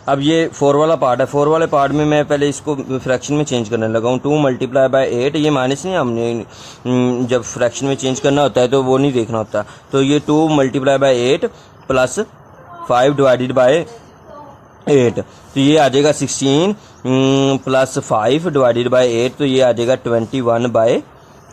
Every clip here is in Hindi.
अब ये 4 वाला पार्ट है, 4 वाले पार्ट में मैं पहले इसको फ्रैक्शन में चेंज करने लगा हूँ। 2 मल्टीप्लाई बाय 8, ये माइनस नहीं, हमने जब फ्रैक्शन में चेंज करना होता है तो वो नहीं देखना होता। तो ये 2 multiply by 8 plus 5 divided by 8, तो ये आ जाएगा 16 प्लस 5 डिवाइडेड बाय 8, तो ये आ जाएगा 21 बाय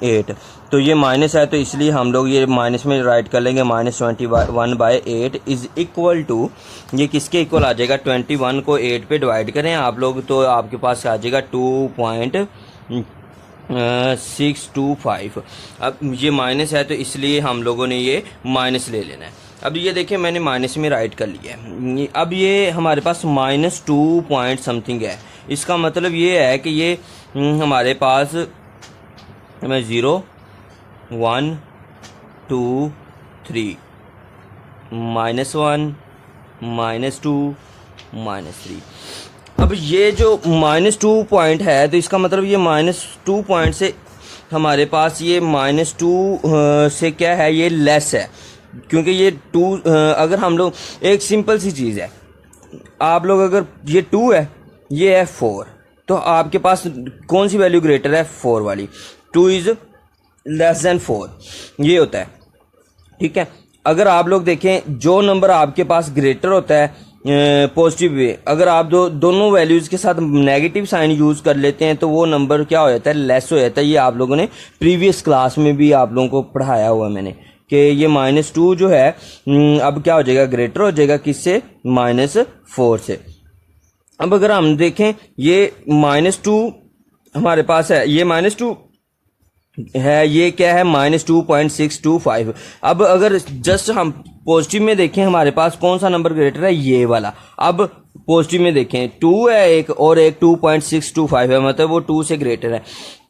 8। तो ये माइनस है तो इसलिए हम लोग ये माइनस में राइट कर लेंगे, -21 बाय 8 इज इक्वल टू, ये किसके इक्वल आ जाएगा, 21 को 8 पे डिवाइड करें आप लोग तो आपके पास आ जाएगा 2.625। अब ये माइनस है तो इसलिए हम लोगों ने ये माइनस ले लेना है। अब ये देखिए मैंने माइनस में राइट कर लिया है। अब ये हमारे पास -2 पॉइंट समथिंग है, इसका मतलब ये है कि ये हमारे पास 0 1 2 3 -1 -2 -3। अब ये जो -2 पॉइंट है तो इसका मतलब ये -2 पॉइंट से हमारे पास ये -2 से क्या है, ये लेस है, क्योंकि ये 2 अगर हम लोग एक सिंपल सी चीज़ है, आप लोग अगर ये 2 है ये है 4, तो आपके पास कौन सी वैल्यू ग्रेटर है, 4 वाली। 2 इज़ लेस देन 4 ये होता है, ठीक है। अगर आप लोग देखें जो नंबर आपके पास ग्रेटर होता है पॉजिटिव वे, अगर आप दोनों वैल्यूज़ के साथ नेगेटिव साइन यूज़ कर लेते हैं तो वो नंबर क्या हो जाता है, लेस हो जाता है। ये आप लोगों ने प्रीवियस क्लास में भी आप लोगों को पढ़ाया हुआ है मैंने, कि ये -2 जो है अब क्या हो जाएगा, ग्रेटर हो जाएगा किससे, -4 से। अब अगर हम देखें ये -2 हमारे पास है, ये -2 है, ये क्या है -2.625। अब अगर जस्ट हम पॉजिटिव में देखें हमारे पास कौन सा नंबर ग्रेटर है, ये वाला। अब पॉजिटिव में देखें 2 है एक और एक 2.625 है, मतलब वो 2 से ग्रेटर है,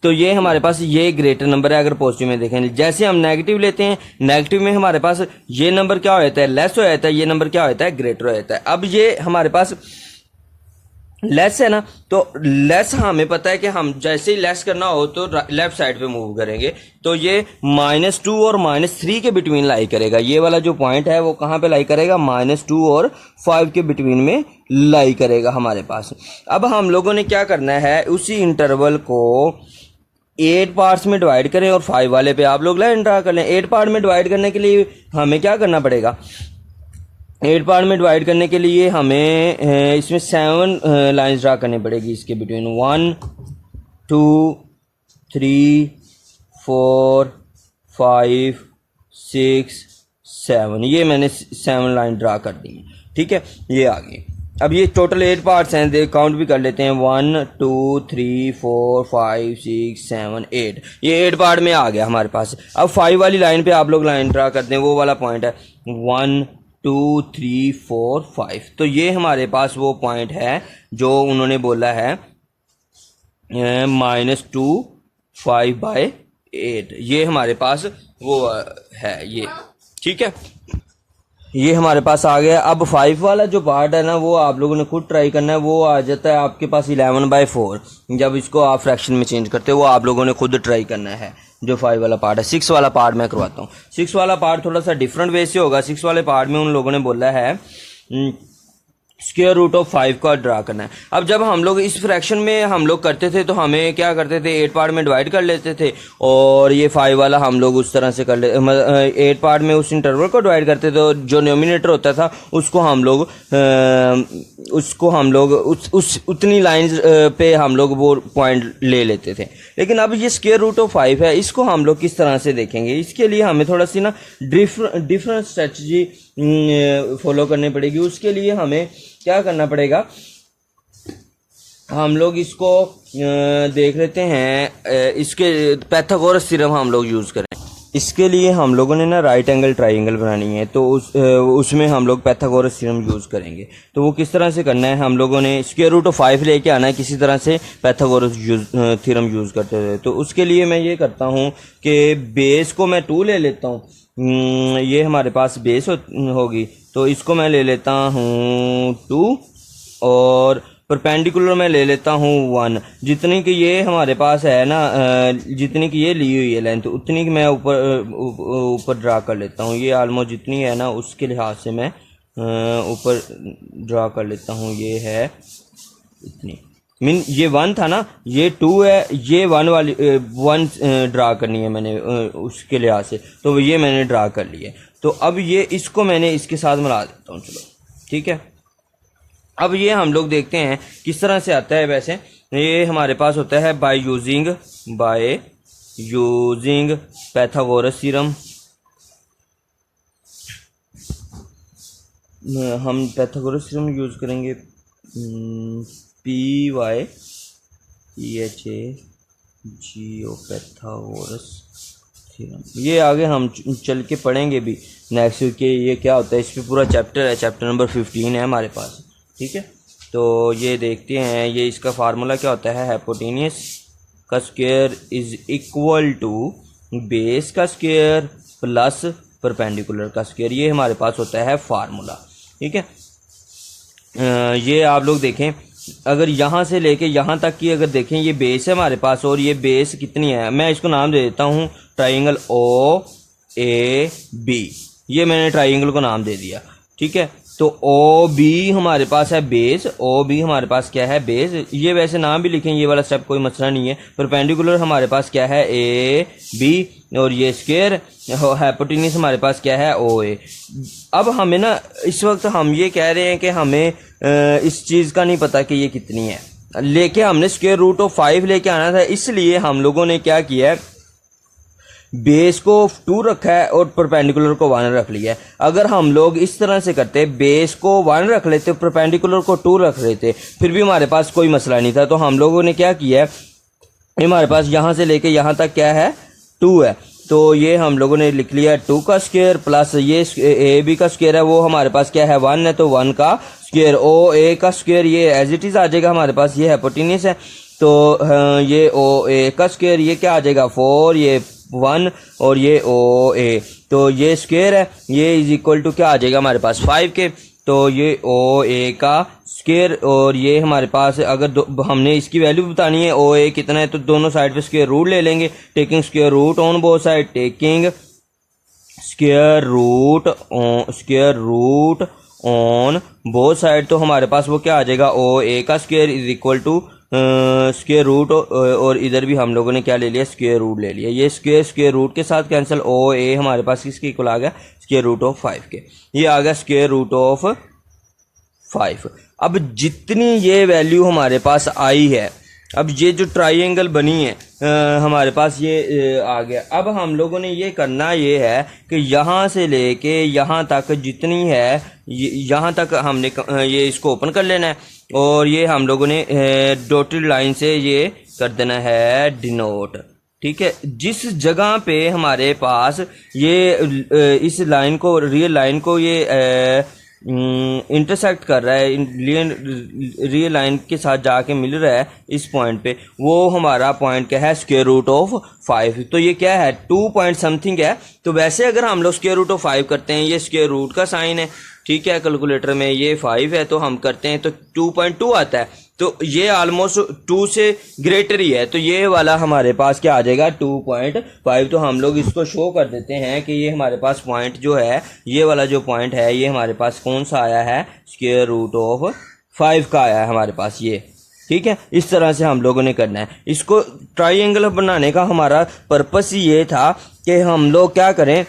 तो ये हमारे पास ये ग्रेटर नंबर है। अगर पॉजिटिव में देखें, जैसे हम नेगेटिव लेते हैं, नेगेटिव में हमारे पास ये नंबर क्या हो जाता है, लेस हो जाता है, ये नंबर क्या हो जाता है, ग्रेटर हो जाता है। अब ये हमारे पास लेस है ना, तो लेस हमें पता है कि हम जैसे ही लेस करना हो तो लेफ्ट साइड पे मूव करेंगे, तो ये -2 और -3 के बिटवीन लाई करेगा। ये वाला जो पॉइंट है वो कहाँ पे लाई करेगा, -2 और 5 के बिटवीन में लाई करेगा हमारे पास। अब हम लोगों ने क्या करना है, उसी इंटरवल को 8 पार्ट्स में डिवाइड करें और 5 वाले पे आप लोग लाइन ड्रा कर लें। 8 पार्ट में डिवाइड करने के लिए हमें क्या करना पड़ेगा, 8 पार्ट में डिवाइड करने के लिए हमें इसमें 7 लाइंस ड्रा करनी पड़ेगी इसके बिटवीन, 1 2 3 4 5 6 7, ये मैंने 7 लाइन ड्रा कर दी है, ठीक है। ये आ गई। अब ये टोटल 8 पार्ट्स हैं, काउंट भी कर लेते हैं, 1 2 3 4 5 6 7 8, ये 8 पार्ट में आ गया हमारे पास। अब 5 वाली लाइन पे आप लोग लाइन ड्रा करते हैं, वो वाला पॉइंट है 1 2 3 4 5, तो ये हमारे पास वो पॉइंट है जो उन्होंने बोला है -2 5 बाय 8, ये हमारे पास वो है ये, ठीक है। ये हमारे पास आ गया। अब 5 वाला जो पार्ट है ना, वो आप लोगों ने खुद ट्राई करना है, वो आ जाता है आपके पास 11/4। जब इसको आप फ्रैक्शन में चेंज करते हो वो आप लोगों ने खुद ट्राई करना है, जो 5 वाला पार्ट है। 6 वाला पार्ट मैं करवाता हूँ। 6 वाला पार्ट थोड़ा सा डिफरेंट वे से होगा। 6 वाले पार्ट में उन लोगों ने बोला है स्क्वायर रूट ऑफ 5 का ड्रा करना है। अब जब हम लोग इस फ्रैक्शन में हम लोग करते थे तो हमें क्या करते थे, 8 पार्ट में डिवाइड कर लेते थे, और ये 5 वाला हम लोग उस तरह से कर ले 8 पार्ट में उस इंटरवल को डिवाइड करते थे, तो जो डिनोमिनेटर होता था उसको हम लोग उतनी लाइंस पे हम लोग वो पॉइंट ले लेते थे। लेकिन अब ये स्क्वायर रूट ऑफ 5 है, इसको हम लोग किस तरह से देखेंगे, इसके लिए हमें थोड़ा सी ना डिफरेंट स्ट्रेटजी फॉलो करनी पड़ेगी। उसके लिए हमें क्या करना पड़ेगा, हम लोग इसको देख लेते हैं, इसके पाइथागोरस थ्योरम हम लोग यूज़ करें। इसके लिए हम लोगों ने ना राइट एंगल ट्राइंगल बनानी है, तो उसमें हम लोग पाइथागोरस थ्योरम यूज़ करेंगे। तो वो किस तरह से करना है, हम लोगों ने स्क्वायर रूट ऑफ 5 लेके आना है, किसी तरह से पाइथागोरस थ्योरम यूज़ करते हुए। तो उसके लिए मैं ये करता हूँ कि बेस को मैं 2 ले लेता हूँ, ये हमारे पास बेस होगी, तो इसको मैं ले लेता हूँ 2 और परपेंडिकुलर में ले लेता हूँ 1। जितनी की ये हमारे पास है ना, जितनी की ये ली हुई है लेंथ, उतनी की मैं ऊपर ड्रा कर लेता हूँ। ये आलमोस्ट जितनी है ना उसके लिहाज से मैं ऊपर ड्रा कर लेता हूँ, ये है इतनी मीन ये 1 था ना, ये 2 है, ये 1 वाली 1 ड्रा करनी है मैंने उसके लिहाज से, तो ये मैंने ड्रा कर लिया। तो अब ये इसको मैंने इसके साथ मिला देता हूँ, चलो ठीक है। अब ये हम लोग देखते हैं किस तरह से आता है। वैसे ये हमारे पास होता है बाय यूजिंग पैथागोरस थ्योरम। हम पैथागोरस थ्योरम यूज़ करेंगे, PYTHAGO पैथागोरस थ्योरम। ये आगे हम चल के पढ़ेंगे भी नेक्स्ट के ये क्या होता है, इस पे पूरा चैप्टर है, चैप्टर नंबर 15 है हमारे पास, ठीक है। तो ये देखते हैं, ये इसका फार्मूला क्या होता है, हाइपोटेन्यूस का square is equal to base का स्क्वायर प्लस परपेंडिकुलर का स्क्वायर। ये हमारे पास होता है फार्मूला, ठीक है। ये आप लोग देखें, अगर यहाँ से लेके यहाँ तक की अगर देखें, ये बेस है हमारे पास, और ये बेस कितनी है, मैं इसको नाम दे देता हूँ ट्राइंगल OAB। ये मैंने ट्राइंगल को नाम दे दिया, ठीक है। तो OB हमारे पास है बेस, OB हमारे पास क्या है, बेस। ये वैसे नाम भी लिखें, ये वाला स्टेप कोई मसला नहीं है। परपेंडिकुलर हमारे पास क्या है, AB, और ये स्क्वायर हाइपोटेन्यूस हमारे पास क्या है, OA। अब हमें ना इस वक्त हम ये कह रहे हैं कि हमें इस चीज़ का नहीं पता कि ये कितनी है, लेके हमने स्क्वायर रूट ऑफ 5 लेके आना था। इसलिए हम लोगों ने क्या किया है, बेस को 2 रखा है और परपेंडिकुलर को 1 रख लिया है। अगर हम लोग इस तरह से करते, बेस को 1 रख लेते, परपेंडिकुलर को 2 रख लेते, फिर भी हमारे पास कोई मसला नहीं था। तो हम लोगों ने क्या किया है, हमारे पास यहाँ से लेके यहाँ तक क्या है, 2 है। तो ये हम लोगों ने लिख लिया 2 का स्क्वायर प्लस ये AB का स्क्वायर है, वो हमारे पास क्या है, 1 है, तो 1 का स्क्वायर। OA का स्क्वायर ये एज इट इज आ जाएगा हमारे पास, ये हाइपोटेन्यूस है, तो ये OA का स्क्वायर ये क्या आ जाएगा, 4, ये 1, और ये OA, तो ये स्क्वायर है, ये इज इक्वल टू क्या आ जाएगा हमारे पास, 5 के। तो ये OA का स्क्वायर, और ये हमारे पास अगर हमने इसकी वैल्यू बतानी है OA कितना है, तो दोनों साइड पे स्क्वायर रूट ले लेंगे, taking square root on both side, taking square root on both side. तो हमारे पास वो क्या आ जाएगा, OA का square is equal to square root, और इधर भी हम लोगों ने क्या ले लिया, स्क्वायर रूट ले लिया। ये स्क्वायर रूट के साथ कैंसिल, OA हमारे पास किसके इक्वल आ गया, स्क्वायर रूट ऑफ 5 के। ये आ गया स्क्वायर रूट ऑफ 5। अब जितनी ये वैल्यू हमारे पास आई है, अब ये जो ट्राइंगल बनी है हमारे पास ये आ गया। अब हम लोगों ने ये करना ये है कि यहाँ से लेके यहाँ तक जितनी है, यहाँ तक हमने ये इसको ओपन कर लेना है, और ये हम लोगों ने डॉटेड लाइन से ये कर देना है डिनोट, ठीक है। जिस जगह पे हमारे पास ये इस लाइन को, रियल लाइन को ये इंटरसेक्ट कर रहा है, रियल लाइन के साथ जाके मिल रहा है इस पॉइंट पे, वो हमारा पॉइंट क्या है, स्क्वायर रूट ऑफ 5। तो ये क्या है, 2 पॉइंट समथिंग है। तो वैसे अगर हम लोग स्क्वायर रूट ऑफ 5 करते हैं, ये स्क्वायर रूट का साइन है, ठीक है, कैलकुलेटर में ये 5 है, तो हम करते हैं तो 2.2 आता है। तो ये ऑलमोस्ट 2 से ग्रेटर ही है, तो ये वाला हमारे पास क्या आ जाएगा, 2.5। तो हम लोग इसको शो कर देते हैं कि ये हमारे पास पॉइंट जो है, ये वाला जो पॉइंट है, ये हमारे पास कौन सा आया है, स्क्वायर रूट ऑफ 5 का आया है हमारे पास ये, ठीक है। इस तरह से हम लोगों ने करना है। इसको ट्राइंगल बनाने का हमारा पर्पस ये था कि हम लोग क्या करें,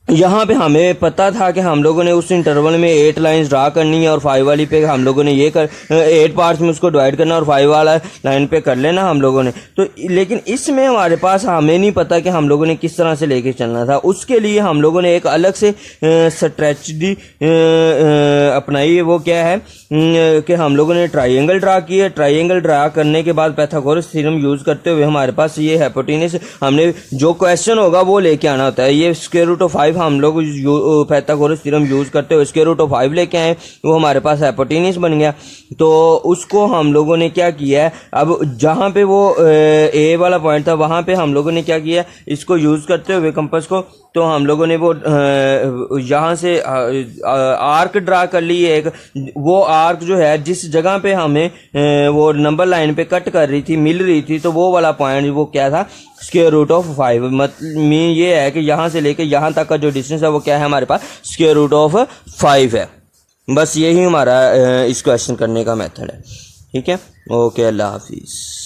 यहाँ पे हमें पता था कि हम लोगों ने उस इंटरवल में 8 लाइंस ड्रा करनी है, और 5 वाली पे हम लोगों ने ये 8 पार्ट्स में उसको डिवाइड करना, और 5 वाला लाइन पे कर लेना हम लोगों ने। तो लेकिन इसमें हमारे पास हमें नहीं पता कि हम लोगों ने किस तरह से लेके चलना था। उसके लिए हम लोगों ने एक अलग से स्ट्रेटजी अपनाई है। वो क्या है कि हम लोगों ने ट्राइंगल ड्रा किया। ट्राइंगल ड्रा करने के बाद पैथागोरस थ्योरम यूज़ करते हुए हमारे पास ये हाइपोटेन्यूस, हमने जो क्वेश्चन होगा वो लेके आना होता है। ये स्क्वायर रूट ऑफ 5 हम लोग पैथागोरस थ्योरम यूज करते हुए स्क्वायर रूट ऑफ 5 लेके आए, वो हमारे पास हाइपोटेन्यूस बन गया। तो उसको हम लोगों ने क्या किया है, अब जहाँ पे वो ए वाला पॉइंट था, वहाँ पे हम लोगों ने क्या किया, इसको यूज करते हुए कंपास को, तो हम लोगों ने वो यहाँ से आर्क ड्रा कर ली एक। वो आर्क जो है जिस जगह पे हमें वो नंबर लाइन पे कट कर रही थी, मिल रही थी, तो वो वाला पॉइंट वो क्या था, स्क्वायर रूट ऑफ 5। मतलब मीन ये है कि यहाँ से लेके यहाँ तक का जो डिस्टेंस है वो क्या है हमारे पास, स्क्वायर रूट ऑफ 5 है। बस यही हमारा इस क्वेश्चन करने का मेथड है। ठीक है, ओके, अल्लाह हाफिज़।